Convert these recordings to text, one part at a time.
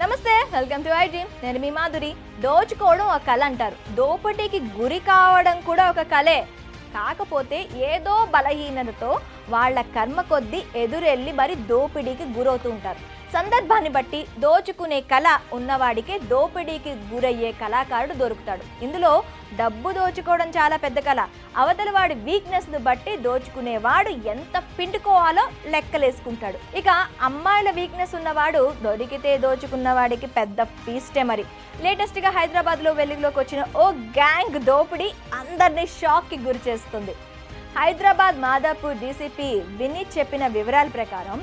నమస్తే, welcome to I dream. నేను మీ మాధురి. దోచుకోవడం ఒక కళ అంటారు, దోపిడీకి గురి కావడం కూడా ఒక కళే. కాకపోతే ఏదో బలహీనతతో వాళ్ళ కర్మ కొద్దీ ఎదురెళ్ళి మరి దోపిడీకి గురవుతూ ఉంటారు. సందర్భాన్ని బట్టి దోచుకునే కళ ఉన్నవాడికే దోపిడీకి గురయ్యే కళాకారుడు దొరుకుతాడు. ఇందులో డబ్బు దోచుకోవడం చాలా పెద్ద కళ. అవతల వాడి వీక్నెస్ను బట్టి దోచుకునేవాడు ఎంత పిండుకోవాలో లెక్కలేసుకుంటాడు. ఇక అమ్మాయిల వీక్నెస్ ఉన్నవాడు దొరికితే దోచుకున్న వాడికి పెద్ద ఫీస్టే. మరి లేటెస్ట్గా హైదరాబాద్లో వెలుగులోకి వచ్చిన ఓ గ్యాంగ్ దోపిడీ అందరినీ షాక్కి గురి చేస్తుంది. హైదరాబాద్ మాదాపూర్ డీసీపీ వినీత్ చెప్పిన వివరాల ప్రకారం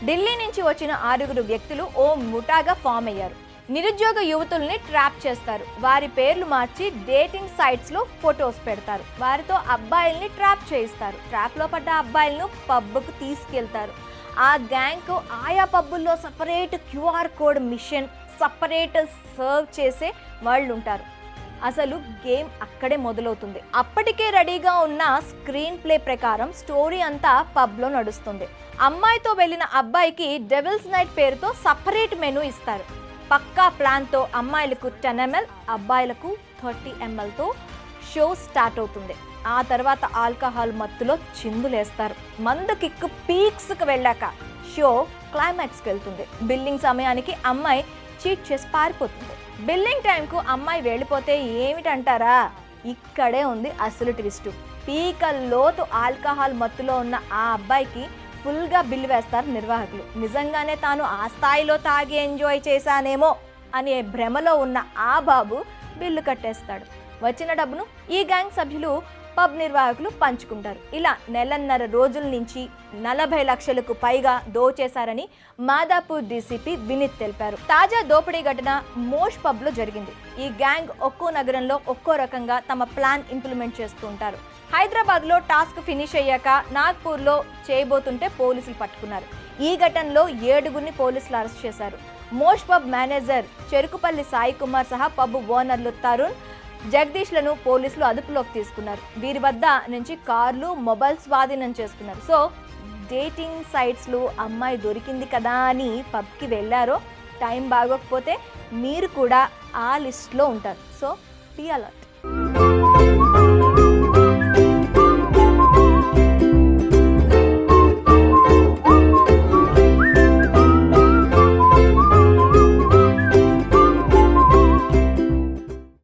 ఢిల్లీ నుంచి వచ్చిన 6 వ్యక్తులు ఓ ముఠాగా ఫామ్ అయ్యారు. నిరుద్యోగ యువతుల్ని ట్రాప్ చేస్తారు. వారి పేర్లు మార్చి డేటింగ్ సైట్స్లో ఫొటోస్ పెడతారు. వారితో అబ్బాయిల్ని ట్రాప్ చేయిస్తారు. ట్రాప్లో పడ్డ అబ్బాయిలను పబ్కు తీసుకెళ్తారు. ఆ గ్యాంగ్కు ఆయా పబ్బుల్లో separate QR code machine, separate serve చేసే వాళ్ళు ఉంటారు. అసలు గేమ్ అక్కడే మొదలవుతుంది. అప్పటికే రెడీగా ఉన్న స్క్రీన్ ప్లే ప్రకారం స్టోరీ అంతా పబ్లో నడుస్తుంది. అమ్మాయితో వెళ్ళిన అబ్బాయికి డెవిల్స్ నైట్ పేరుతో సపరేట్ మెనూ ఇస్తారు. పక్కా ప్లాన్తో అమ్మాయిలకు 10 ml, అబ్బాయిలకు 30 mlతో షో స్టార్ట్ అవుతుంది. ఆ తర్వాత ఆల్కహాల్ మత్తులో చిందులేస్తారు. మందు కిక్కు పీక్స్కి వెళ్ళాక షో క్లైమాక్స్కి వెళ్తుంది. బిల్లింగ్ సమయానికి అమ్మాయి చీట్ చేసి పారిపోతుంది. బిల్లింగ్ టైంకు అమ్మాయి వెళ్ళిపోతే ఏమిటంటారా? ఇక్కడే ఉంది అసలు ట్విస్ట్. పీకల్లోతు ఆల్కహాల్ మత్తులో ఉన్న ఆ అబ్బాయికి ఫుల్గా బిల్లు వేస్తారు నిర్వాహకులు. నిజంగానే తాను ఆ స్థాయిలో తాగి ఎంజాయ్ చేశానేమో అనే భ్రమలో ఉన్న ఆ బాబు బిల్లు కట్టేస్తాడు. వచ్చిన డబ్బును ఈ గ్యాంగ్ సభ్యులు పబ్ నిర్వాహకులు పంచుకుంటారు. ఇలా 1.5 రోజుల నుంచి 40 లక్షలకు పైగా దోచేశారని మాదాపూర్ డీసీపీ వినీత్ తెలిపారు. తాజా దోపిడీ ఘటన మోష్ పబ్లో జరిగింది. ఈ గ్యాంగ్ ఒక్కో నగరంలో ఒక్కో రకంగా తమ ప్లాన్ ఇంప్లిమెంట్ చేస్తూ ఉంటారు. హైదరాబాద్లో టాస్క్ ఫినిష్ అయ్యాక నాగ్పూర్లో చేయబోతుంటే పోలీసులు పట్టుకున్నారు. ఈ ఘటనలో 7 పోలీసులు అరెస్ట్ చేశారు. Mosh pub manager Cherukupalli Sai Kumar సహా పబ్ ఓనర్లు తరుణ్, జగదీష్లను పోలీసులు అదుపులోకి తీసుకున్నారు. వీరి వద్ద నుంచి కార్లు, మొబైల్ స్వాధీనం చేసుకున్నారు. సో డేటింగ్ సైట్స్లో అమ్మాయి దొరికింది కదా అని పబ్కి వెళ్ళారో, టైం బాగోకపోతే మీరు కూడా ఆ లిస్ట్లో ఉంటారు. So be alert.